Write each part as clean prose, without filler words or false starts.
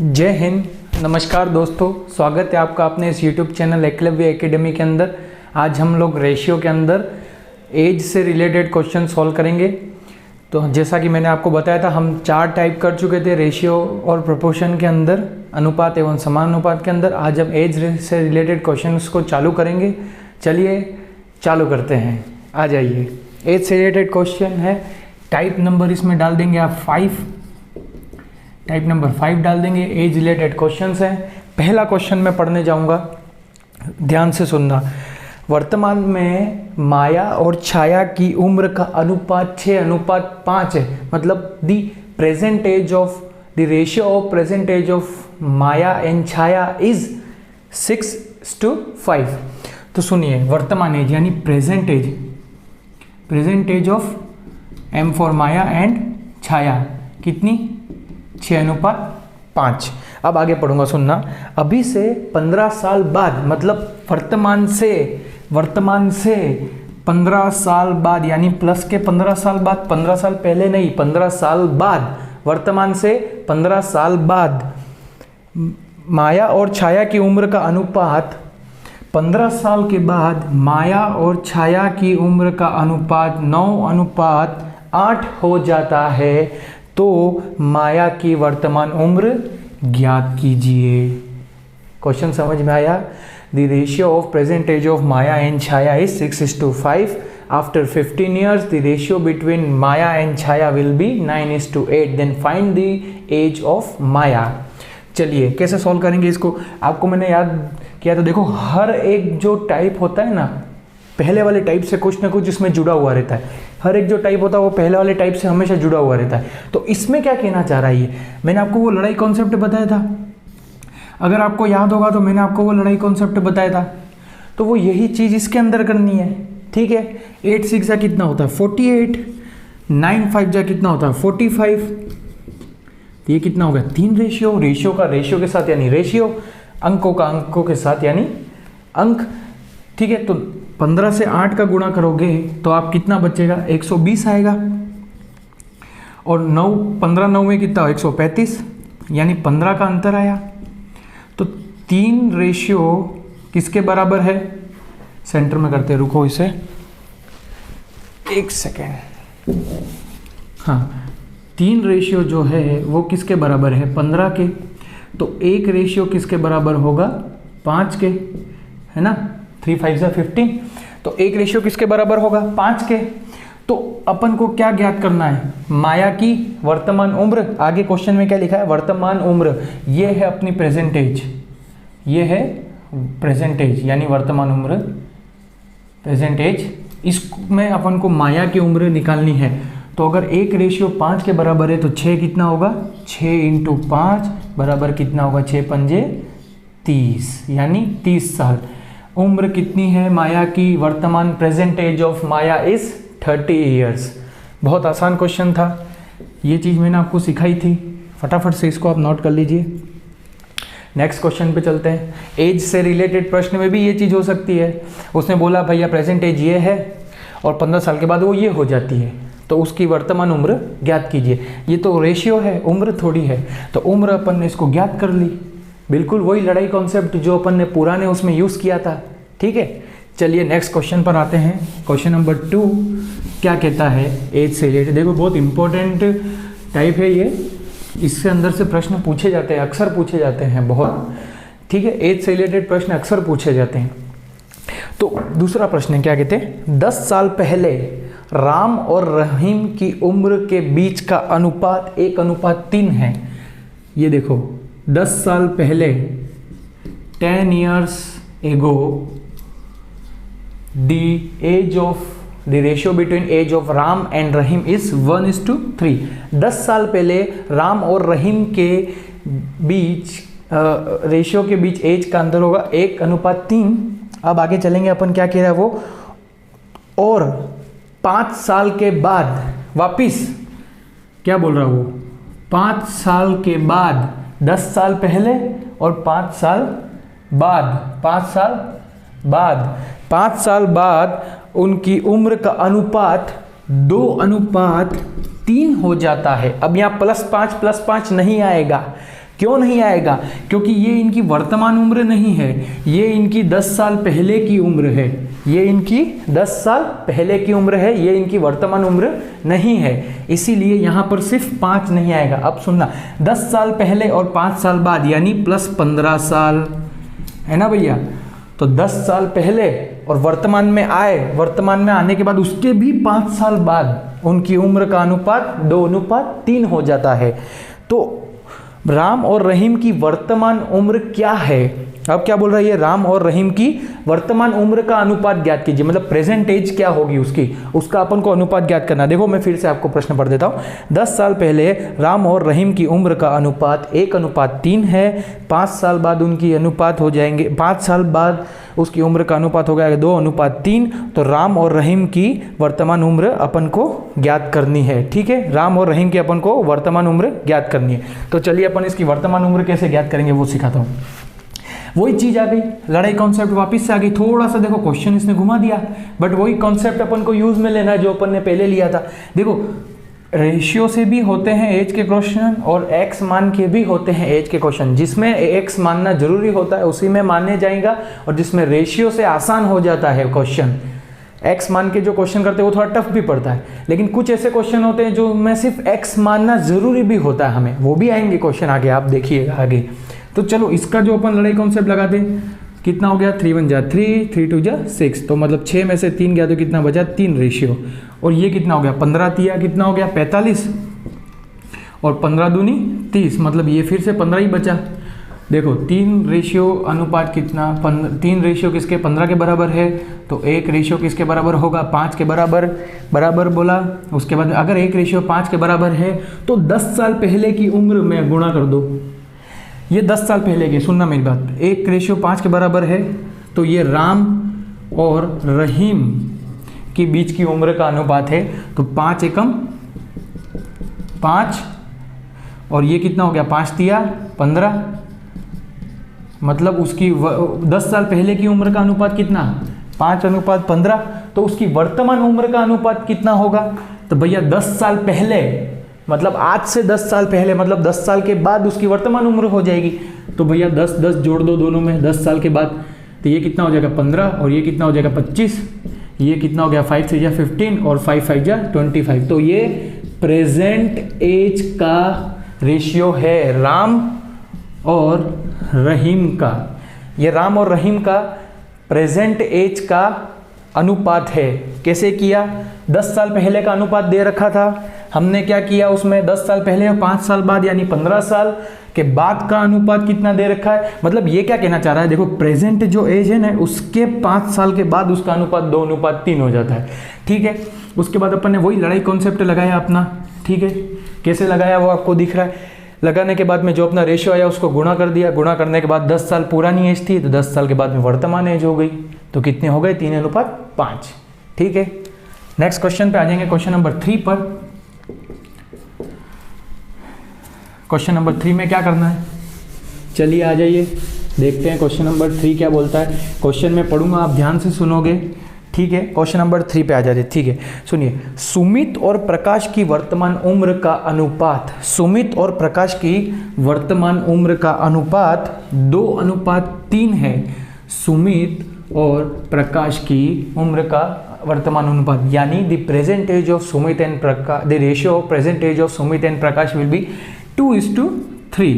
जय हिंद। नमस्कार दोस्तों, स्वागत है आपका अपने इस YouTube चैनल एकलव्य एकेडमी के अंदर। आज हम लोग रेशियो के अंदर एज से रिलेटेड क्वेश्चन सॉल्व करेंगे। तो जैसा कि मैंने आपको बताया था, हम 4 टाइप कर चुके थे रेशियो और प्रोपोर्शन के अंदर, अनुपात एवं समानुपात के अंदर। आज हम एज से रिलेटेड क्वेश्चंस को चालू करेंगे। चलिए चालू करते हैं, आ जाइए। एज से रिलेटेड क्वेश्चन है, टाइप नंबर इसमें डाल देंगे आप 5, टाइप नंबर 5 डाल देंगे। एज रिलेटेड क्वेश्चंस हैं। पहला क्वेश्चन मैं पढ़ने जाऊंगा, ध्यान से सुनना। वर्तमान में माया और छाया की उम्र का अनुपात 6:5 है। मतलब the present age of the ratio of present age of Maya and Chhaya is 6:5। तो सुनिए, वर्तमान एज यानी present age of M for Maya and Chhaya कितनी? 6:5। अब आगे पढ़ूंगा, सुनना। अभी से 15 साल बाद, मतलब वर्तमान से 15 साल बाद, यानी प्लस के 15 साल बाद, 15 साल पहले नहीं, 15 साल बाद, वर्तमान से 15 साल बाद माया और छाया की उम्र का अनुपात 15 साल के बाद माया और छाया की उम्र का अनुपात 9:8 हो जाता है। तो माया की वर्तमान उम्र ज्ञात कीजिए। क्वेश्चन समझ में आया? The ratio of present age of Maya and Chhaya is 6:5। After 15 years the ratio between Maya and Chhaya will be 9:8। Then find the age of Maya. चलिए कैसे सॉल्व करेंगे इसको, आपको मैंने याद किया था। देखो, हर एक जो टाइप होता है ना, पहले वाले टाइप से कुछ ना कुछ इसमें जुड़ा हुआ रहता है। हर एक जो टाइप होता है वो पहले वाले टाइप से हमेशा जुड़ा हुआ रहता है। तो इसमें क्या कहना चाह रहा है ये, मैंने आपको वो लड़ाई कॉन्सेप्ट बताया था। अगर आपको याद होगा तो मैंने आपको वो लड़ाई कॉन्सेप्ट बताया था। तो वो यही चीज़ इसके अंदर करनी है, ठीक है। 8 6 जा कितना होता है? 48। 9 5 जा कितना होता है? 45। तो ये कितना हो गया? 3 रेशियो। रेशियो का रेशियो के साथ यानी रेशियो, अंकों का अंकों के साथ यानी अंक, ठीक है। तो 15 से 8 का गुणा करोगे तो आप कितना बचेगा? 120 आएगा। और 15 9 में कितना? 135, यानी 15 का अंतर आया। तो 3 रेशियो किसके बराबर है? सेंटर में करते, रुको इसे 1 सेकेंड। हाँ, 3 रेशियो जो है वो किसके बराबर है? 15 के। तो 1 रेशियो किसके बराबर होगा? 5 के, है ना। 3 5 जा 15। तो 1 रेशियो किसके बराबर होगा? 5 के। तो अपन को क्या ज्ञात करना है? माया की वर्तमान उम्र। आगे क्वेश्चन में क्या लिखा है? वर्तमान उम्र। ये है अपनी प्रेजेंट एज, ये है प्रेजेंट एज यानी वर्तमान उम्र, प्रेजेंट एज। इसमें अपन को माया की उम्र निकालनी है। तो अगर 1 रेशियो 5 के बराबर है तो 6 कितना होगा? 6 × 5 बराबर कितना होगा? 6 पंजे 30, यानी 30 साल। उम्र कितनी है माया की? वर्तमान present age of Maya is 30 years। बहुत आसान क्वेश्चन था, ये चीज़ मैंने आपको सिखाई थी। फटाफट से इसको आप नोट कर लीजिए। नेक्स्ट क्वेश्चन पे चलते हैं। एज से रिलेटेड प्रश्न में भी ये चीज़ हो सकती है। उसने बोला भैया प्रेजेंट एज ये है और 15 साल के बाद वो ये हो जाती है, तो उसकी वर्तमान उम्र ज्ञात कीजिए। ये तो रेशियो है, उम्र थोड़ी है। तो उम्र अपन ने इसको ज्ञात कर ली। बिल्कुल वही लड़ाई कॉन्सेप्ट जो अपन ने पुराने उसमें यूज़ किया था, ठीक है। चलिए नेक्स्ट क्वेश्चन पर आते हैं। क्वेश्चन नंबर 2 क्या कहता है एज से रिलेटेड? देखो, बहुत इंपॉर्टेंट टाइप है ये। इससे अंदर से प्रश्न पूछे जाते हैं, अक्सर पूछे जाते हैं बहुत, ठीक है। एज से रिलेटेड प्रश्न अक्सर पूछे जाते हैं। तो दूसरा प्रश्न क्या कहते हैं? 10 साल पहले राम और रहीम की उम्र के बीच का अनुपात 1:3 है। ये देखो, 10 साल पहले, 10 years ago, the age of the ratio between age of Ram and Rahim is 1:3। 10 साल पहले राम और रहीम के बीच रेशियो के बीच एज का अंतर होगा 1:3। अब आगे चलेंगे, अपन क्या कह रहा है वो, और 5 साल के बाद वापिस, क्या बोल रहा है वो? 5 साल के बाद, 10 साल पहले और 5 साल बाद, 5 साल बाद उनकी उम्र का अनुपात 2:3 हो जाता है। अब यहाँ +5 +5 नहीं आएगा, क्यों नहीं आएगा? क्योंकि ये इनकी वर्तमान उम्र नहीं है, ये इनकी 10 साल पहले की उम्र है, ये इनकी 10 साल पहले की उम्र है, ये इनकी वर्तमान उम्र नहीं है, इसीलिए यहाँ पर सिर्फ 5 नहीं आएगा। अब सुनना, 10 साल पहले और 5 साल बाद यानी प्लस 15 साल, है ना भैया? तो 10 साल पहले और वर्तमान में आए, वर्तमान में आने के बाद उसके भी 5 साल बाद उनकी उम्र का अनुपात 2:3 हो जाता है। तो राम और रहीम की वर्तमान उम्र क्या है? अब क्या बोल रहा है ये? राम और रहीम की वर्तमान उम्र का अनुपात ज्ञात कीजिए, मतलब प्रेजेंट एज क्या होगी उसकी, उसका अपन को अनुपात ज्ञात करना। देखो मैं फिर से आपको प्रश्न पढ़ देता हूँ। 10 साल पहले राम और रहीम की उम्र का अनुपात 1:3 है, 5 साल बाद उनकी अनुपात हो जाएंगे, 5 साल बाद उसकी उम्र का अनुपात हो गया 2:3। तो राम और रहीम की वर्तमान उम्र अपन को ज्ञात करनी है, ठीक है? राम और रहीम की अपन को वर्तमान उम्र ज्ञात करनी है। तो चलिए अपन इसकी वर्तमान उम्र कैसे ज्ञात करेंगे वो सिखाता हूँ। वही चीज आ गई, लड़ाई कॉन्सेप्ट वापस से आ गई। थोड़ा सा देखो क्वेश्चन इसने घुमा दिया, बट वही कॉन्सेप्ट अपन को यूज में लेना है जो अपन ने पहले लिया था। देखो रेशियो से भी होते हैं एज के क्वेश्चन और एक्स मान के भी होते हैं एज के क्वेश्चन। जिसमें एक्स मानना जरूरी होता है उसी में माने जाएगा, और जिसमें रेशियो से आसान हो जाता है क्वेश्चन, एक्स मान के जो क्वेश्चन करते हैं वो थोड़ा टफ भी पड़ता है। लेकिन कुछ ऐसे क्वेश्चन होते हैं जो में सिर्फ एक्स मानना जरूरी भी होता है हमें, वो भी आएंगे क्वेश्चन आगे, आप देखिएगा आगे। तो चलो इसका जो अपन लड़ाई कॉन्सेप्ट लगाते हैं, कितना हो गया? 3 1 जा 3, 3 2 जा 6, तो मतलब 6 में से 3 गया तो कितना बचा? 3 रेशियो। और ये कितना हो गया? 15 तिया कितना हो गया? 45, और 15 दूनी 30, मतलब ये फिर से 15 ही बचा। देखो 3 रेशियो अनुपात कितना? 3 रेशियो किसके? 15 के बराबर है, तो 1 रेशियो किसके बराबर होगा? 5 के बराबर, बराबर बोला। उसके बाद अगर 1 रेशियो 5 के बराबर है तो 10 साल पहले की उम्र में गुणा कर दो। ये 10 साल पहले की, सुनना मेरी बात, 1 रेशियो 5 के बराबर है, तो ये राम और रहीम के बीच की उम्र का अनुपात है। तो 5 एकम 5, और ये कितना हो गया? 5 तिया 15, मतलब उसकी 10 साल पहले की उम्र का अनुपात कितना? 5:15। तो उसकी वर्तमान उम्र का अनुपात कितना होगा? तो भैया 10 साल पहले, मतलब आज से 10 साल पहले, मतलब 10 साल के बाद उसकी वर्तमान उम्र हो जाएगी। तो भैया 10 10 जोड़ दो दोनों में, 10 साल के बाद, तो ये कितना हो जाएगा? 15, और ये कितना हो जाएगा? 25, ये कितना हो गया? 5 3 जा 15, और 5 5 जा 25। तो ये प्रेजेंट एज का रेशियो है राम और रहीम का। ये राम और रहीम का प्रेजेंट एज का अनुपात है। कैसे किया? 10 साल पहले का अनुपात दे रखा था, हमने क्या किया उसमें? 10 साल पहले और 5 साल बाद यानी 15 साल के बाद का अनुपात कितना दे रखा है। मतलब ये क्या कहना चाह रहा है? देखो प्रेजेंट जो एज है ना, उसके 5 साल के बाद उसका अनुपात 2:3 हो जाता है, ठीक है? उसके बाद अपन ने वही लड़ाई कॉन्सेप्ट लगाया अपना, ठीक है? कैसे लगाया वो आपको दिख रहा है। लगाने के बाद में जो अपना रेशियो आया उसको गुणा कर दिया, गुणा करने के बाद 10 साल पुरानी एज थी, तो 10 साल के बाद में वर्तमान एज हो गई, तो कितने हो गए? 3:5, ठीक है? नेक्स्ट क्वेश्चन पे आ जाएंगे, क्वेश्चन नंबर 3 पर। क्वेश्चन नंबर 3 में क्या करना है? चलिए आ जाइए, देखते हैं क्वेश्चन नंबर 3 क्या बोलता है। क्वेश्चन में पढ़ूंगा, आप ध्यान से सुनोगे, ठीक है? क्वेश्चन नंबर 3 पे आ जाइए, ठीक है? सुनिए, सुमित और प्रकाश की वर्तमान उम्र का अनुपात, सुमित और प्रकाश की वर्तमान उम्र का अनुपात 2:3 है। सुमित और प्रकाश की उम्र का वर्तमान अनुपात, यानी the present age of Sumit and Prakash, the ratio of present age of Sumit and Prakash will be 2:3।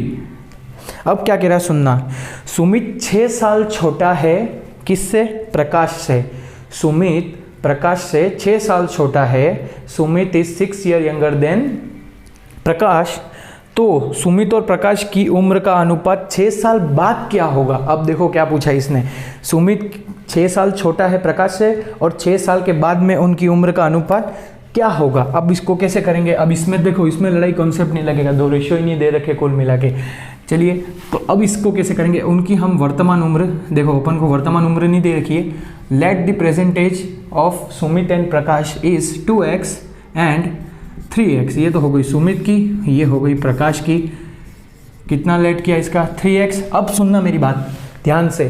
अब क्या कह रहा है सुनना, सुमित 6 साल छोटा है किससे? प्रकाश से। सुमित प्रकाश से 6 साल छोटा है। Sumit is 6 year younger than Prakash. तो सुमित और प्रकाश की उम्र का अनुपात 6 साल बाद क्या होगा? अब देखो क्या पूछा इसने, सुमित 6 साल छोटा है प्रकाश से और 6 साल के बाद में उनकी उम्र का अनुपात क्या होगा? अब इसको कैसे करेंगे? अब इसमें देखो, इसमें लड़ाई कॉन्सेप्ट नहीं लगेगा, 2 रेशियो ही नहीं दे रखे कुल मिला के। चलिए तो अब इसको कैसे करेंगे? उनकी हम वर्तमान उम्र, देखो अपन को वर्तमान उम्र नहीं दे रखी है। Let the present age of Sumit and Prakash is 2x and 3x। ये तो हो गई सुमित की, ये हो गई प्रकाश की। कितना लेट किया इसका? 3x। अब सुनना मेरी बात ध्यान से,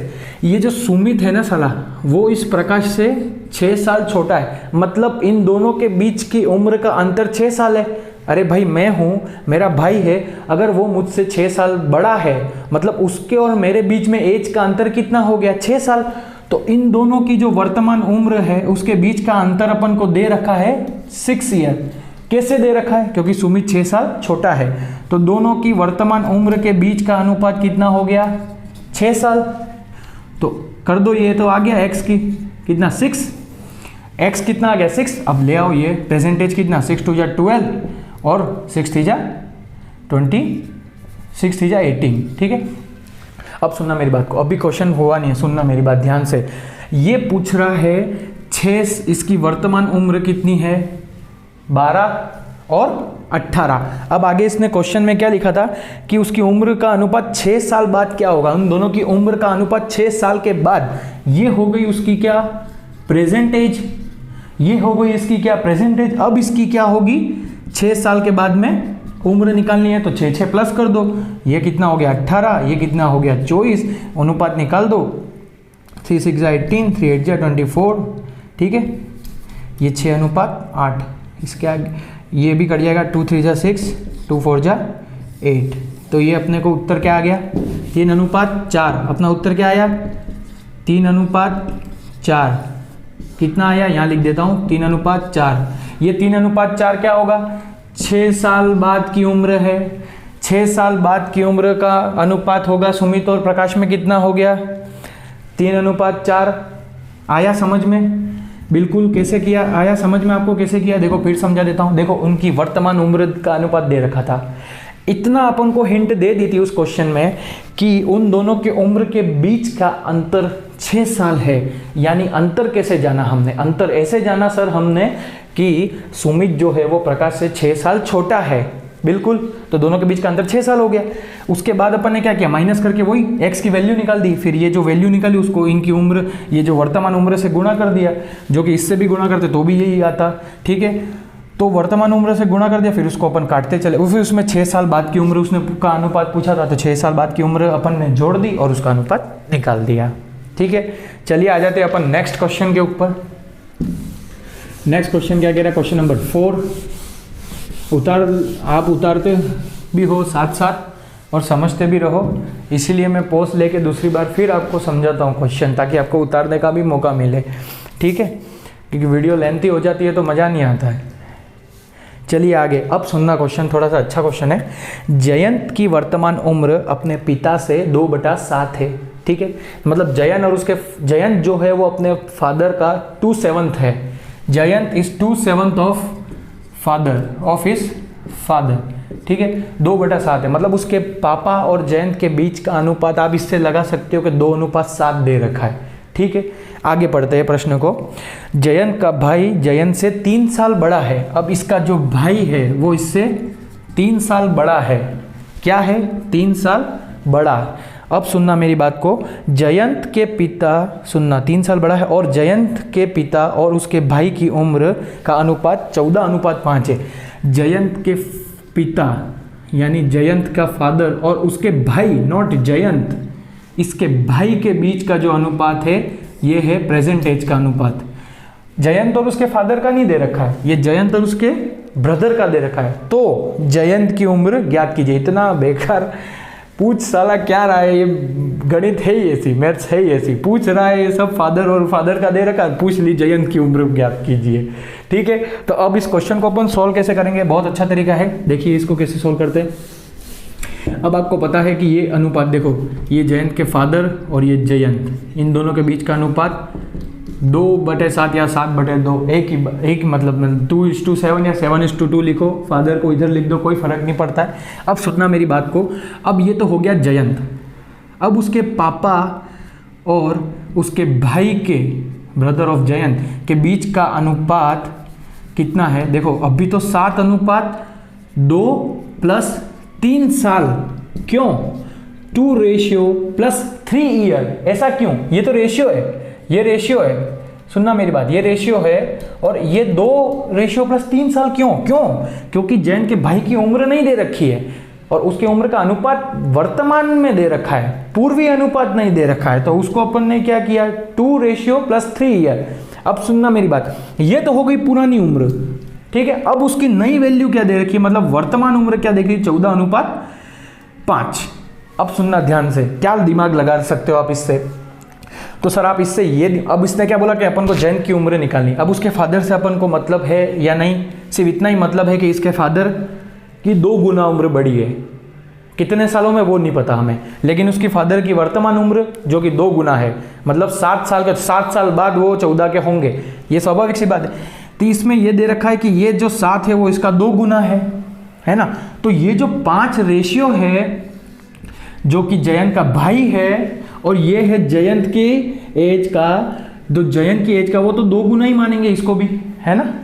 ये जो सुमित है ना साला, वो इस प्रकाश से 6 साल छोटा है, मतलब इन दोनों के बीच की उम्र का अंतर 6 साल है। अरे भाई मैं हूँ, मेरा भाई है, अगर वो मुझसे 6 साल बड़ा है, मतलब उसके और मेरे बीच में एज का अंतर कितना हो गया, 6 साल। तो इन दोनों की जो वर्तमान उम्र है उसके बीच का अंतर अपन को दे रखा है 6 ईयर। कैसे दे रखा है? क्योंकि सुमित 6 साल छोटा है, तो दोनों की वर्तमान उम्र के बीच का अनुपात कितना हो गया, 6 साल। तो कर दो, ये तो आ गया x की कितना 6, x कितना आ गया 6। अब ले आओ ये परसेंटेज कितना, 6 2 जा 12 और 6 3 जा 20, 6 3 जा 18। ठीक है, अब सुनना मेरी बात को, अभी क्वेश्चन हुआ नहीं है, सुनना मेरी बात ध्यान से। ये पूछ रहा है 6, इसकी वर्तमान उम्र कितनी है, 12 और 18। अब आगे इसने क्वेश्चन में क्या लिखा था कि उसकी उम्र का अनुपात 6 साल बाद क्या होगा, उन दोनों की उम्र का अनुपात 6 साल के बाद। ये हो गई उसकी क्या, प्रेजेंट एज, ये हो गई इसकी क्या, प्रेजेंट एज। अब इसकी क्या होगी, 6 साल के बाद में उम्र निकालनी है, तो 6 6 प्लस कर दो, ये कितना हो गया 18, ये कितना हो गया 24, अनुपात निकाल दो, 3 6 जा 18, 3 8 जा 24। ठीक है, ये 6 अनुपात 8, इसके आगे ये भी कट जाएगा, 2 3 जा 6, 2 4 जा 8। तो ये अपने को उत्तर क्या आ गया, 3 अनुपात 4। अपना उत्तर क्या आया, 3 अनुपात 4। कितना आया, यहाँ लिख देता हूँ 3 अनुपात 4। ये 3 अनुपात 4 क्या होगा, 6 साल बाद की उम्र है। 6 साल बाद की उम्र का अनुपात होगा सुमित और प्रकाश में कितना हो गया, 3 अनुपात 4। आया समझ में, बिल्कुल कैसे किया, आया समझ में आपको कैसे किया, देखो फिर समझा देता हूँ। देखो उनकी वर्तमान उम्र का अनुपात दे रखा था, इतना अपन को हिंट दे दी थी उस क्वेश्चन में कि उन दोनों की उम्र के बीच का अंतर 6 साल है। यानी अंतर कैसे जाना हमने, अंतर ऐसे जाना सर हमने कि सुमित जो है वो प्रकाश से 6 साल छोटा है, बिल्कुल, तो दोनों के बीच का अंतर 6 साल हो गया। उसके बाद अपन ने क्या किया, माइनस करके वही x की वैल्यू निकाल दी, फिर ये जो वैल्यू निकाली उसको इनकी उम्र, ये जो वर्तमान उम्र से गुणा कर दिया, जो कि इससे भी गुणा करते तो भी यही आता। ठीक है, तो वर्तमान उम्र से गुणा कर दिया, फिर उसको अपन काटते चले, फिर उसमें 6 साल बाद की उम्र उसने का अनुपात पूछा था, तो 6 साल बाद की उम्र अपन ने जोड़ दी और उसका अनुपात निकाल दिया। ठीक है, चलिए आ जाते हैं अपन नेक्स्ट क्वेश्चन के ऊपर। नेक्स्ट क्वेश्चन क्या कह रहा है, क्वेश्चन नंबर 4। आप उतारते भी हो साथ साथ और समझते भी रहो, इसीलिए मैं पॉज लेके दूसरी बार फिर आपको समझाता हूँ क्वेश्चन, ताकि आपको उतारने का भी मौका मिले। ठीक है, क्योंकि वीडियो लेंथी हो जाती है तो मज़ा नहीं आता है। चलिए आगे, अब सुनना क्वेश्चन, थोड़ा सा अच्छा क्वेश्चन है। जयंत की वर्तमान उम्र अपने पिता से 2/7 है। ठीक है, मतलब जयंत और उसके, जयंत जो है वो अपने फादर का 2/7 है। Jayant is 2/7 of father of his father. ठीक है, 2/7 है, मतलब उसके पापा और जयंत के बीच का अनुपात आप इससे लगा सकते हो कि 2:7 दे रखा है। ठीक है, आगे पढ़ते हैं प्रश्न को। जयंत का भाई जयंत से 3 साल बड़ा है। अब इसका जो भाई है वो इससे 3 साल बड़ा है। क्या है, 3 साल बड़ा। अब सुनना मेरी बात को, जयंत के पिता, सुनना, 3 साल बड़ा है और जयंत के पिता और उसके भाई की उम्र का अनुपात 14:5 है। जयंत के पिता यानी जयंत का फादर और उसके भाई, नॉट जयंत, इसके भाई के बीच का जो अनुपात है ये है प्रेजेंट एज का अनुपात। जयंत और उसके फादर का नहीं दे रखा है, ये जयंत और उसके ब्रदर का दे रखा है। तो जयंत की उम्र ज्ञात कीजिए। इतना बेकार पूछ साला क्या रहा है, ये गणित है ही ऐसी, मैथ्स है ही ऐसी, पूछ रहा है ये सब फादर और फादर का दे रखा है, पूछ ली जयंत की उम्र ज्ञात कीजिए। ठीक है, तो अब इस क्वेश्चन को अपन सॉल्व कैसे करेंगे, बहुत अच्छा तरीका है, देखिए इसको कैसे सॉल्व करते हैं। अब आपको पता है कि ये अनुपात देखो, ये जयंत के फादर और ये जयंत, इन दोनों के बीच का अनुपात 2/7 या 7/2, एक ही मतलब 2:7 या 7:2 लिखो, फादर को इधर लिख दो, कोई फर्क नहीं पड़ता है। अब सुनना मेरी बात को, अब ये तो हो गया जयंत। अब उसके पापा और उसके भाई के, ब्रदर ऑफ जयंत के बीच का अनुपात कितना है, देखो अभी तो 7:2 + 3 साल। क्यों, 2:3 ईयर, ऐसा क्यों, ये तो रेशियो है, ये रेशियो है, सुनना मेरी बात, ये रेशियो है और ये 2:3 साल क्यों, क्योंकि जयंत के भाई की उम्र नहीं दे रखी है और उसके उम्र का अनुपात वर्तमान में दे रखा है, पूर्वी अनुपात नहीं दे रखा है, तो उसको अपन ने क्या किया, 2:3 ईयर। अब सुनना मेरी बात, ये तो हो गई पुरानी उम्र, ठीक है। अब उसकी नई वैल्यू क्या दे रखी है, मतलब वर्तमान उम्र क्या दे रखी है, 14:5। अब सुनना ध्यान से, क्या दिमाग लगा सकते हो आप इससे। तो सर आप इससे ये, अब इसने क्या बोला कि अपन को जयंत की उम्र निकालनी। अब उसके फादर से अपन को मतलब है या नहीं, सिर्फ इतना ही मतलब है कि इसके फादर की 2 गुना उम्र बड़ी है। कितने सालों में वो नहीं पता हमें, लेकिन उसकी फादर की वर्तमान उम्र जो कि 2 गुना है, मतलब 7 साल का, 7 साल बाद वो 14 के होंगे, ये स्वाभाविक सी बात है। तो इसमें ये दे रखा है कि ये जो 7 है वो इसका 2 गुना है ना। तो ये जो 5 रेशियो है जो कि जयंत का भाई है, और ये है जयंत की एज का, जो जयंत की एज का वो तो 2 गुना ही मानेंगे इसको भी, है ना,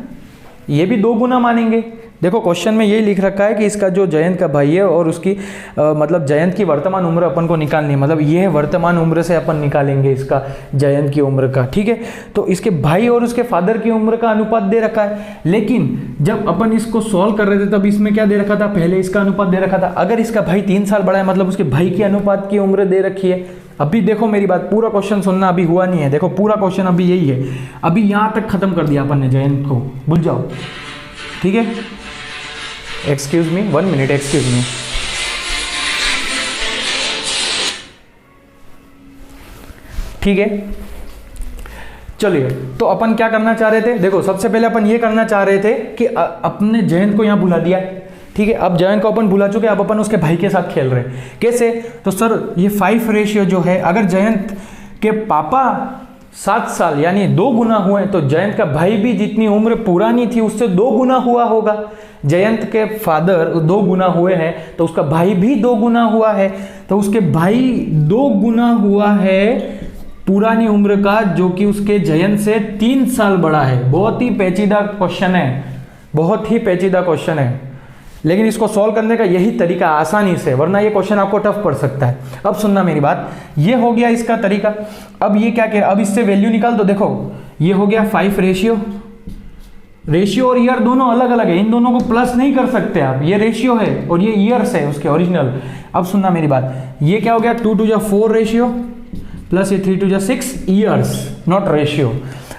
ये भी 2 गुना मानेंगे। देखो क्वेश्चन में यही लिख रखा है कि इसका जो जयंत का भाई है और उसकी मतलब जयंत की वर्तमान उम्र अपन को निकालनी है, मतलब ये है वर्तमान उम्र से अपन निकालेंगे इसका जयंत की उम्र का, ठीक है। तो इसके भाई और उसके फादर की उम्र का अनुपात दे रखा है, लेकिन जब अपन इसको सॉल्व कर रहे थे तब इसमें क्या दे रखा था, पहले इसका अनुपात दे रखा था। अगर इसका भाई 3 साल बड़ा है मतलब उसके भाई की अनुपात की उम्र दे रखी है। अभी देखो मेरी बात, पूरा क्वेश्चन सुनना, अभी हुआ नहीं है, देखो पूरा क्वेश्चन अभी यही है, अभी यहाँ तक खत्म कर दिया अपन ने जयंत को, बुझ जाओ, ठीक है। Excuse me, 1 minute, excuse me. ठीक है, चलिए तो अपन क्या करना चाह रहे थे, देखो सबसे पहले अपन ये करना चाह रहे थे कि अपने जयंत को यहां बुला दिया, ठीक है। अब जयंत को अपन बुला चुके, अब अपन उसके भाई के साथ खेल रहे हैं। कैसे, तो सर ये 5 रेशियो जो है, अगर जयंत के पापा 7 साल यानी 2 गुना हुए तो जयंत का भाई भी जितनी उम्र पुरानी थी उससे 2 गुना हुआ होगा। जयंत के फादर 2 गुना हुए हैं तो उसका भाई भी 2 गुना हुआ है, तो उसके भाई 2 गुना हुआ है पुरानी उम्र का, जो कि उसके जयंत से 3 साल बड़ा है। बहुत ही पेचीदा क्वेश्चन है, बहुत ही पेचीदा क्वेश्चन है, लेकिन इसको सॉल्व करने का यही तरीका आसानी से, वरना ये क्वेश्चन आपको टफ पड़ सकता है। अब सुनना मेरी बात, ये हो गया इसका तरीका। अब ये क्या कह, अब इससे वैल्यू निकाल दो। देखो ये हो गया 5 रेशियो, रेशियो और ईयर दोनों अलग अलग है, इन दोनों को प्लस नहीं कर सकते आप, ये रेशियो है और ये ईयर्स है उसके ओरिजिनल। अब सुनना मेरी बात, ये क्या हो गया 2 to 4 रेशियो प्लस ये 3 to 6 ईयर्स, नॉट रेशियो।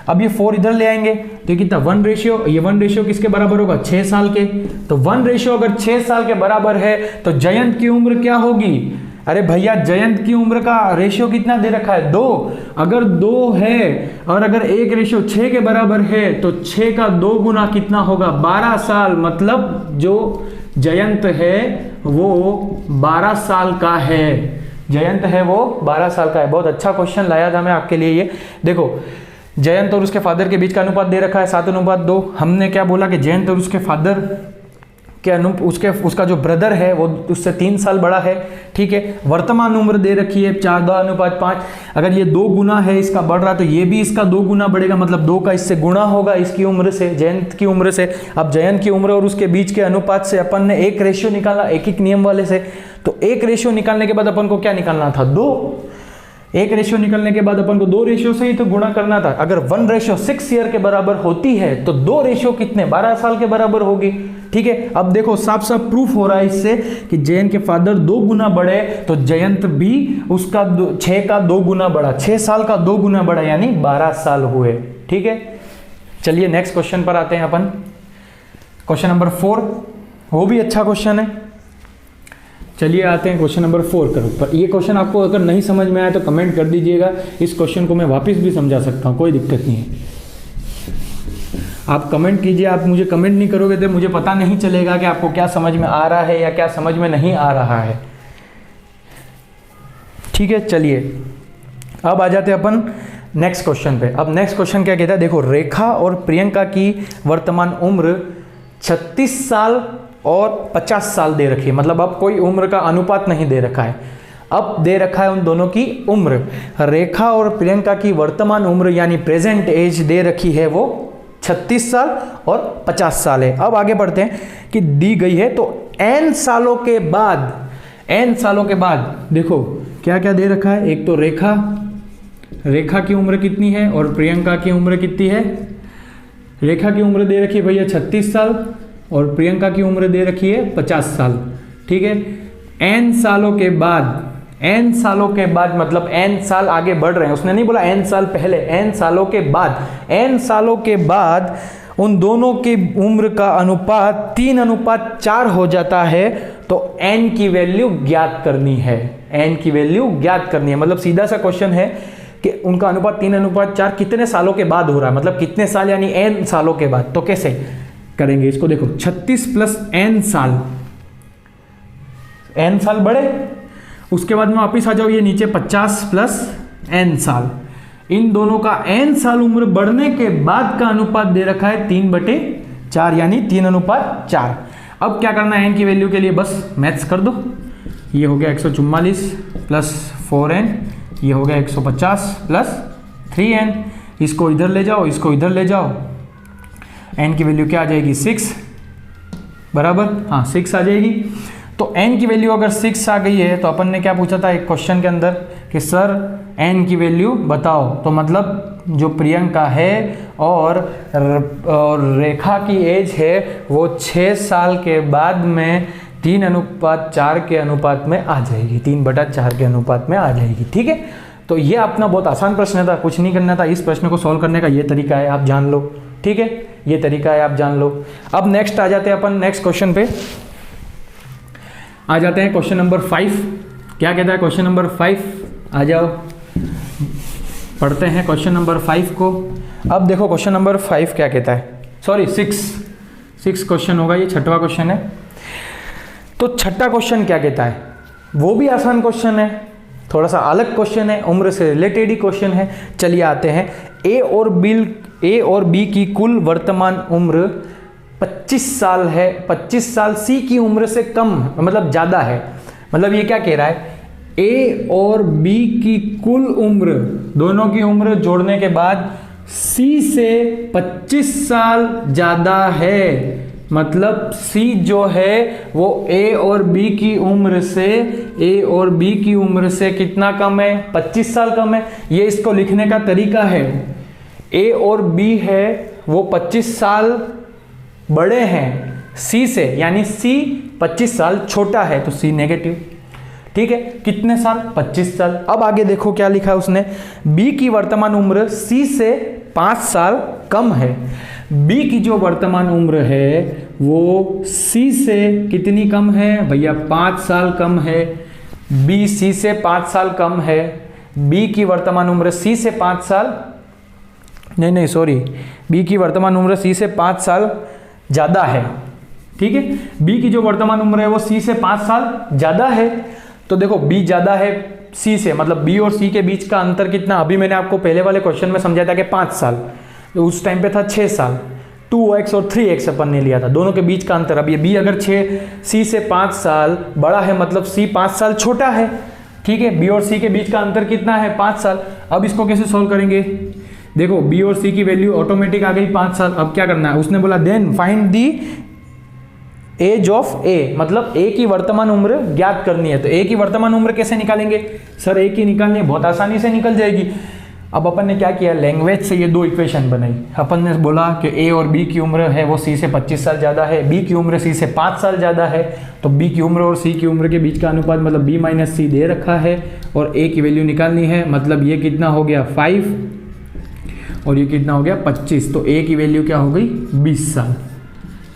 अब ये 4 इधर ले आएंगे तो कितना 1 रेशियो, ये 1 रेशियो किसके बराबर होगा 6 साल के। तो 1 रेशियो अगर 6 साल के बराबर है तो जयंत की उम्र क्या होगी, अरे भैया जयंत की उम्र का रेशियो कितना दे रखा है 2, अगर 2 है और अगर 1 रेशियो 6 के बराबर है तो 6 का 2 गुना कितना होगा 12 साल, मतलब जो जयंत है वो 12 साल का है, जयंत है वो 12 साल का है। बहुत अच्छा क्वेश्चन लाया था मैं आपके लिए। ये देखो जयंत और उसके फादर के बीच का अनुपात दे रखा है 7:2। हमने क्या बोला कि जयंत और उसके फादर के उसका जो ब्रदर है वो उससे 3 साल बड़ा है, ठीक है। वर्तमान उम्र दे रखी है 4:5। अगर ये 2 गुना है इसका बढ़ रहा तो ये भी इसका 2 गुना बढ़ेगा, मतलब 2 का इससे गुणा होगा इसकी उम्र से, जयंत की उम्र से। अब जयंत की उम्र और उसके बीच के अनुपात से अपन ने 1 रेशियो निकाला, एक नियम वाले से। तो 1 रेशियो निकालने के बाद अपन को क्या निकालना था 2, 1 रेशियो निकलने के बाद अपन को 2 रेशियो से ही तो गुणा करना था। अगर 1:6 ईयर के बराबर होती है तो 2 रेशियो कितने 12 साल के बराबर होगी, ठीक है। अब देखो साफ साफ प्रूफ हो रहा है इससे कि जयंत के फादर 2 गुना बड़े तो जयंत भी उसका 6 का 2 गुना बड़ा, 6 साल का 2 गुना बड़ा, यानी 12 साल हुए, ठीक है। चलिए नेक्स्ट क्वेश्चन पर आते हैं अपन, क्वेश्चन नंबर 4, वो भी अच्छा क्वेश्चन है। चलिए आते हैं क्वेश्चन नंबर 4 के ऊपर। ये क्वेश्चन आपको अगर नहीं समझ में आया तो कमेंट कर दीजिएगा, इस क्वेश्चन को मैं वापस भी समझा सकता हूँ, कोई दिक्कत नहीं है। आप कमेंट कीजिए, आप मुझे कमेंट नहीं करोगे तो मुझे पता नहीं चलेगा कि आपको क्या समझ में आ रहा है या क्या समझ में नहीं आ रहा है, ठीक है। चलिए अब आ जाते हैं अपन नेक्स्ट क्वेश्चन पे। अब नेक्स्ट क्वेश्चन क्या कहता है, देखो रेखा और प्रियंका की वर्तमान उम्र 36 साल और 50 साल दे रखी है, मतलब अब कोई उम्र का अनुपात नहीं दे रखा है, अब दे रखा है उन दोनों की उम्र। रेखा और प्रियंका की वर्तमान उम्र यानी प्रेजेंट एज दे रखी है वो 36 साल और 50 साल है। अब आगे बढ़ते हैं कि दी गई है तो n सालों के बाद देखो क्या क्या दे रखा है। एक तो रेखा की उम्र कितनी है और प्रियंका की उम्र कितनी है। रेखा की उम्र दे रखी है भैया 36 साल और प्रियंका की उम्र दे रखी है 50 साल, ठीक है। n सालों के बाद मतलब n साल आगे बढ़ रहे हैं, उसने नहीं बोला n साल पहले, n सालों के बाद उन दोनों की उम्र का अनुपात 3:4 हो जाता है तो n की वैल्यू ज्ञात करनी है। n की वैल्यू ज्ञात करनी है, मतलब सीधा सा क्वेश्चन है कि उनका अनुपात 3:4 कितने सालों के बाद हो रहा है, मतलब कितने साल यानी n सालों के बाद। तो कैसे करेंगे इसको, देखो 36 प्लस n साल, n साल बढ़े, उसके बाद में वापिस आ जाओ ये नीचे 50 प्लस n साल, इन दोनों का n साल उम्र बढ़ने के बाद का अनुपात दे रखा है 3/4 यानी 3:4। अब क्या करना है n की वैल्यू के लिए, बस मैथ्स कर दो। ये हो गया 144 प्लस 4n, ये हो गया 150 प्लस 3n, इसको इधर ले जाओ, इसको इधर ले जाओ, n की वैल्यू क्या आ जाएगी 6 बराबर, हाँ 6 आ जाएगी। तो n की वैल्यू अगर 6 आ गई है तो अपन ने क्या पूछा था एक क्वेश्चन के अंदर कि सर n की वैल्यू बताओ, तो मतलब जो प्रियंका है और रेखा की एज है वो 6 साल के बाद में 3:4 के अनुपात में आ जाएगी, 3/4 के अनुपात में आ जाएगी। ठीक है, तो ये अपना बहुत आसान प्रश्न था, कुछ नहीं करना था। इस प्रश्न को सॉल्व करने का ये तरीका है, आप जान लो। ठीक है, ये तरीका है, आप जान लो। अब नेक्स्ट आ जाते हैं अपन, नेक्स्ट क्वेश्चन पे आ जाते हैं, क्वेश्चन नंबर 5। क्या कहता है क्वेश्चन नंबर 5, आ जाओ पढ़ते हैं क्वेश्चन नंबर 5 को। अब देखो क्वेश्चन नंबर 5 क्या कहता है, सॉरी 6 क्वेश्चन होगा, ये 6वां क्वेश्चन है। तो 6वां क्वेश्चन क्या कहता है, वो भी आसान क्वेश्चन है, थोड़ा सा अलग क्वेश्चन है, उम्र से रिलेटेड ही क्वेश्चन है। चलिए आते हैं, ए और बी की कुल वर्तमान उम्र 25 साल है, 25 साल सी की उम्र से कम मतलब ज़्यादा है। मतलब ये क्या कह रहा है, ए और बी की कुल उम्र, दोनों की उम्र जोड़ने के बाद सी से 25 साल ज़्यादा है। मतलब सी जो है वो ए और बी की उम्र से कितना कम है, 25 साल कम है। ये इसको लिखने का तरीका है, ए और बी है वो 25 साल बड़े हैं सी से, यानी सी 25 साल छोटा है, तो सी नेगेटिव। ठीक है, कितने साल, 25 साल। अब आगे देखो क्या लिखा है उसने, बी की वर्तमान उम्र सी से 5 साल कम है। बी की जो वर्तमान उम्र है वो सी से कितनी कम है भैया, 5 साल कम है। बी सी से 5 साल कम है, बी की वर्तमान उम्र सी से 5 साल, नहीं सॉरी, बी की वर्तमान उम्र सी से 5 साल ज़्यादा है। ठीक है, बी की जो वर्तमान उम्र है वो सी से 5 साल ज़्यादा है। तो देखो बी ज़्यादा है सी से, मतलब बी और सी के बीच का अंतर कितना, अभी मैंने आपको पहले वाले क्वेश्चन में समझाया था कि 5 साल, तो उस टाइम पे था 6 साल, 2x और 3x अपन ने लिया था, दोनों के बीच का अंतर। अब ये बी अगर सी से 5 साल बड़ा है, मतलब सी 5 साल छोटा है। ठीक है, बी और सी के बीच का अंतर कितना है, 5 साल। अब इसको कैसे सॉल्व करेंगे, देखो बी और सी की वैल्यू ऑटोमेटिक आ गई 5 साल। अब क्या करना है, उसने बोला then find the age of A, मतलब ए की वर्तमान उम्र ज्ञात करनी है। तो ए की वर्तमान उम्र कैसे निकालेंगे, सर ए की निकालनी है, बहुत आसानी से निकल जाएगी। अब अपन ने क्या किया, लैंग्वेज से ये 2 इक्वेशन बनाई। अपन ने बोला कि ए और बी की उम्र है वो सी से 25 साल ज़्यादा है, बी की उम्र सी से 5 साल ज़्यादा है, तो बी की उम्र और सी की उम्र के बीच का अनुपात मतलब बी माइनस सी दे रखा है, और ए की वैल्यू निकालनी है। मतलब ये कितना हो गया 5 और ये कितना हो गया 25, तो ए की वैल्यू क्या हो गई 20 साल।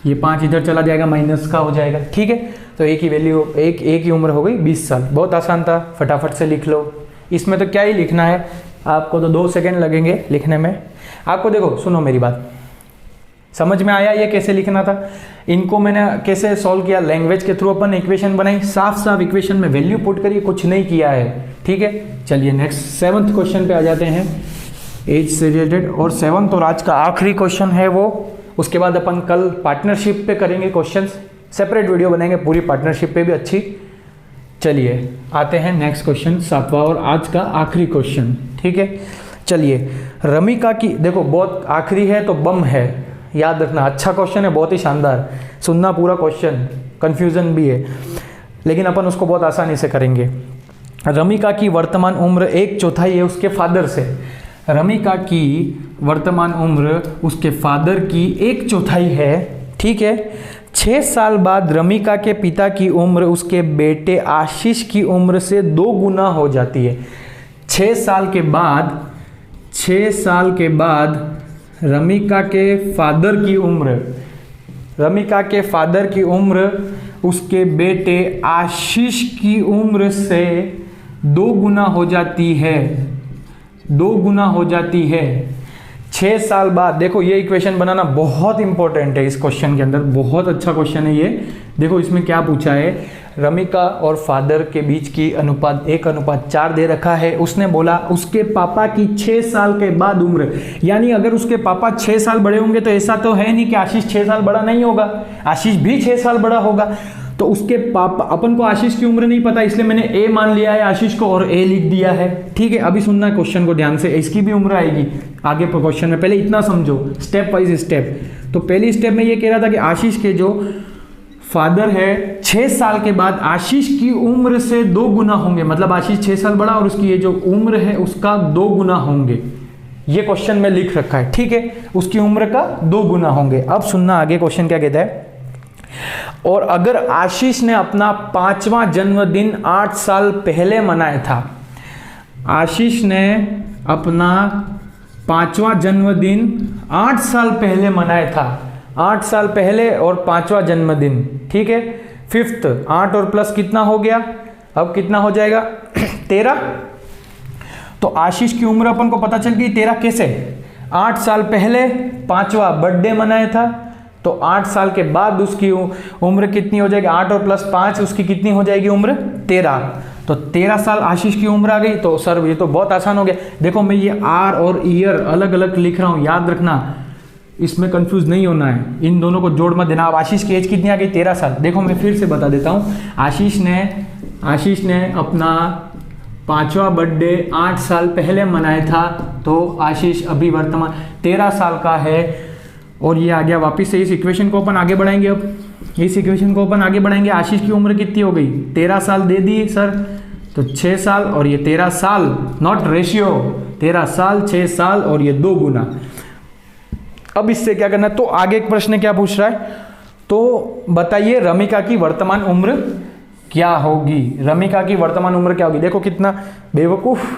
ये 5 इधर चला जाएगा, माइनस का हो जाएगा। ठीक है, तो ए की वैल्यू ए की उम्र हो गई 20 साल। बहुत आसान था, फटाफट से लिख लो। इसमें तो क्या ही लिखना है, आपको तो 2 सेकेंड लगेंगे लिखने में। आपको देखो, सुनो मेरी बात, समझ में आया ये कैसे लिखना था। इनको मैंने कैसे सॉल्व किया, लैंग्वेज के थ्रू अपन इक्वेशन बनाई, साफ साफ इक्वेशन में वैल्यू पुट करिए, कुछ नहीं किया है। ठीक है, चलिए नेक्स्ट 7th क्वेश्चन पे आ जाते हैं, एज से रिलेटेड। और 7th और आज का आखिरी क्वेश्चन है वो, उसके बाद अपन कल पार्टनरशिप पे करेंगे क्वेश्चंस, सेपरेट वीडियो बनाएंगे पूरी पार्टनरशिप पे भी अच्छी। चलिए आते हैं नेक्स्ट क्वेश्चन, 7वां और आज का आखिरी क्वेश्चन। ठीक है, चलिए रमिका की, देखो बहुत आखिरी है तो बम है, याद रखना। अच्छा क्वेश्चन है, बहुत ही शानदार, सुनना पूरा क्वेश्चन, कंफ्यूजन भी है, लेकिन अपन उसको बहुत आसानी से करेंगे। रमिका की वर्तमान उम्र 1/4 है उसके फादर से। रमिका की वर्तमान उम्र उसके फादर की 1/4 है। ठीक है, 6 साल बाद रमिका के पिता की उम्र उसके बेटे आशीष की उम्र से 2 गुना हो जाती है। 6 साल के बाद रमिका के फादर की उम्र, रमिका के फादर की उम्र उसके बेटे आशीष की उम्र से 2 गुना हो जाती है, 2 गुना हो जाती है 6 साल बाद। देखो ये इक्वेशन बनाना बहुत इंपॉर्टेंट है इस क्वेश्चन के अंदर, बहुत अच्छा क्वेश्चन है ये। देखो इसमें क्या पूछा है, रमिका और फादर के बीच की अनुपात 1:4 दे रखा है। उसने बोला उसके पापा की 6 साल के बाद उम्र, यानी अगर उसके पापा 6 साल बड़े होंगे तो ऐसा तो है नहीं कि आशीष 6 साल बड़ा नहीं होगा, आशीष भी 6 साल बड़ा होगा। तो उसके पापा, अपन को आशीष की उम्र नहीं पता इसलिए मैंने ए मान लिया है आशीष को और ए लिख दिया है। ठीक है, अभी सुनना क्वेश्चन को ध्यान से, इसकी भी उम्र आएगी आगे क्वेश्चन में, पहले इतना समझो स्टेप वाइज स्टेप। तो पहली स्टेप में ये कह रहा था कि आशीष के जो फादर है 6 साल के बाद आशीष की उम्र से 2 गुना होंगे, मतलब आशीष 6 साल बड़ा और उसकी ये जो उम्र है उसका 2 गुना होंगे। ये क्वेश्चन में लिख रखा है, ठीक है, उसकी उम्र का 2 गुना होंगे। अब सुनना आगे क्वेश्चन क्या कहता है, और अगर आशीष ने अपना 5वां जन्मदिन 8 साल पहले मनाया था, आशीष ने अपना 5वां जन्मदिन 8 साल पहले मनाया था, 8 साल पहले और 5वां जन्मदिन, ठीक है, 5th 8 और प्लस कितना हो गया, अब कितना हो जाएगा 13। तो आशीष की उम्र अपन को पता चल गई 13 कैसे, 8 साल पहले 5वां बर्थडे मनाया था, तो 8 साल के बाद उसकी उम्र कितनी हो जाएगी, 8 और प्लस 5 उसकी कितनी हो जाएगी उम्र 13। तो 13 साल आशीष की उम्र आ गई। तो सर ये तो बहुत आसान हो गया। देखो मैं ये आर और ईयर अलग अलग लिख रहा हूँ, याद रखना, इसमें कंफ्यूज नहीं होना है, इन दोनों को जोड़ मत देना। अब आशीष की एज कितनी आ गई 13 साल। देखो मैं फिर से बता देता हूँ, आशीष ने अपना 5वां बर्थडे 8 साल पहले मनाया था, तो आशीष अभी वर्तमान 13 साल का है। और ये आ गया वापस से, इस इक्वेशन को अपन आगे बढ़ाएंगे। अब इस इक्वेशन को अपन आगे बढ़ाएंगे, आशीष की उम्र कितनी हो गई 13 साल दे दी सर, तो 6 साल और ये 13 साल, नॉट रेशियो, 13 साल 6 साल और ये 2 गुना। अब इससे क्या करना है, तो आगे एक प्रश्न क्या पूछ रहा है, तो बताइए रमिका की वर्तमान उम्र क्या होगी, रमिका की वर्तमान उम्र क्या होगी। देखो कितना बेवकूफ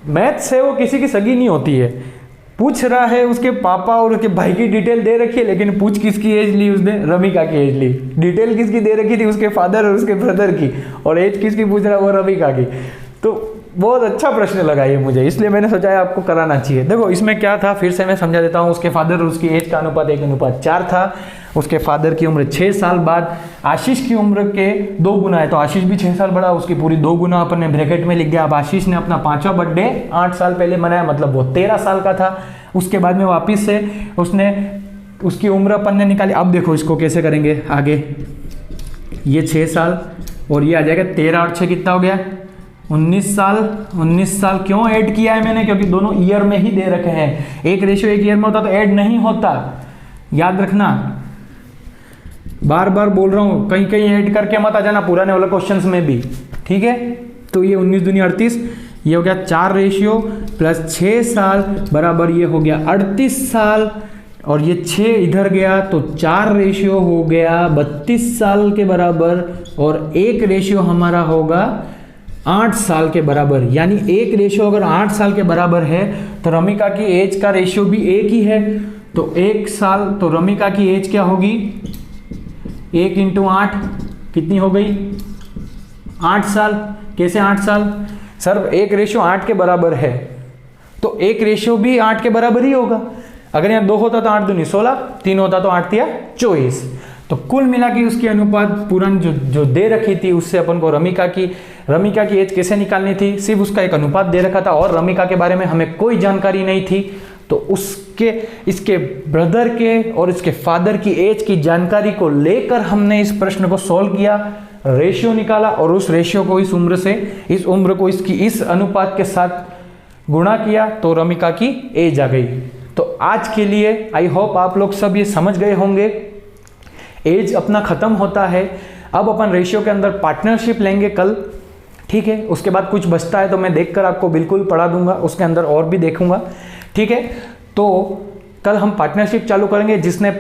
मैथ्स है, वो किसी की सगी नहीं होती है। पूछ रहा है उसके पापा और उसके भाई की डिटेल दे रखी है, लेकिन पूछ किसकी एज ली उसने, रमिका की एज ली। डिटेल किसकी दे रखी थी, उसके फादर और उसके ब्रदर की, और एज किसकी पूछ रहा है, वो रमिका की। तो बहुत अच्छा प्रश्न लगा ये मुझे, इसलिए मैंने सोचा है आपको कराना चाहिए। देखो इसमें क्या था, फिर से मैं समझा देता हूँ। उसके फादर और उसकी एज का अनुपात 1:4 था। उसके फादर की उम्र 6 साल बाद आशीष की उम्र के 2 गुना है, तो आशीष भी 6 साल बड़ा, उसकी पूरी 2 गुना अपन ने ब्रैकेट में लिख दिया। अब आशीष ने अपना 5वां बर्थडे 8 साल पहले मनाया, मतलब वो 13 साल का था। उसके बाद में वापिस से उसने उसकी उम्र अपन ने निकाली। अब देखो इसको कैसे करेंगे आगे, ये 6 साल और ये आ जाएगा 13 और 6 कितना हो गया 19 साल। 19 साल क्यों ऐड किया है मैंने, क्योंकि दोनों ईयर में ही दे रखे हैं। एक रेशियो एक ईयर में होता तो ऐड नहीं होता, याद रखना, बार बार बोल रहा हूँ, कहीं कहीं ऐड करके मत आ जाना पुराने वाले क्वेश्चंस में भी, ठीक है। तो ये 19 दूनी 38, ये हो गया 4 रेशियो प्लस 6 साल बराबर ये हो गया 38 साल, और ये 6 इधर गया तो 4 रेशियो हो गया 32 साल के बराबर, और एक रेशियो हमारा होगा 8 साल के बराबर। यानी एक रेशियो अगर 8 साल के बराबर है तो रमिका की एज का रेशियो भी एक ही है, तो 1 साल, तो रमिका की एज क्या होगी 1 × 8 कितनी हो गई 8 साल। कैसे 8 साल सर, एक रेशियो 8 के बराबर है तो एक रेशियो भी 8 के बराबर ही होगा। अगर यहाँ 2 होता तो 8 दूनी 16, 3 होता तो 8 तिया 24। तो कुल मिला के उसकी अनुपात पुरानी जो दे रखी थी उससे अपन को रमिका की एज कैसे निकालनी थी, सिर्फ उसका एक अनुपात दे रखा था और रमिका के बारे में हमें कोई जानकारी नहीं थी। तो इसके ब्रदर के और इसके फादर की एज की जानकारी को लेकर हमने इस प्रश्न को सॉल्व किया, रेशियो निकाला और उस रेशियो को इस उम्र को इसकी इस अनुपात के साथ गुणा किया तो रमिका की एज आ गई। तो आज के लिए आई होप आप लोग सब ये समझ गए होंगे, एज अपना खत्म होता है। अब अपन रेशियो के अंदर पार्टनरशिप लेंगे कल, ठीक है। उसके बाद कुछ बचता है तो मैं देखकर आपको बिल्कुल पढ़ा दूंगा, उसके अंदर और भी देखूंगा, ठीक है। तो कल हम पार्टनरशिप चालू करेंगे। जिसने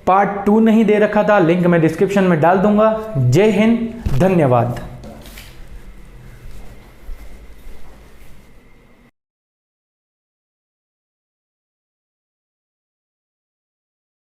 पार्ट 2 नहीं दे रखा था लिंक मैं डिस्क्रिप्शन में डाल दूंगा। जय हिंद, धन्यवाद।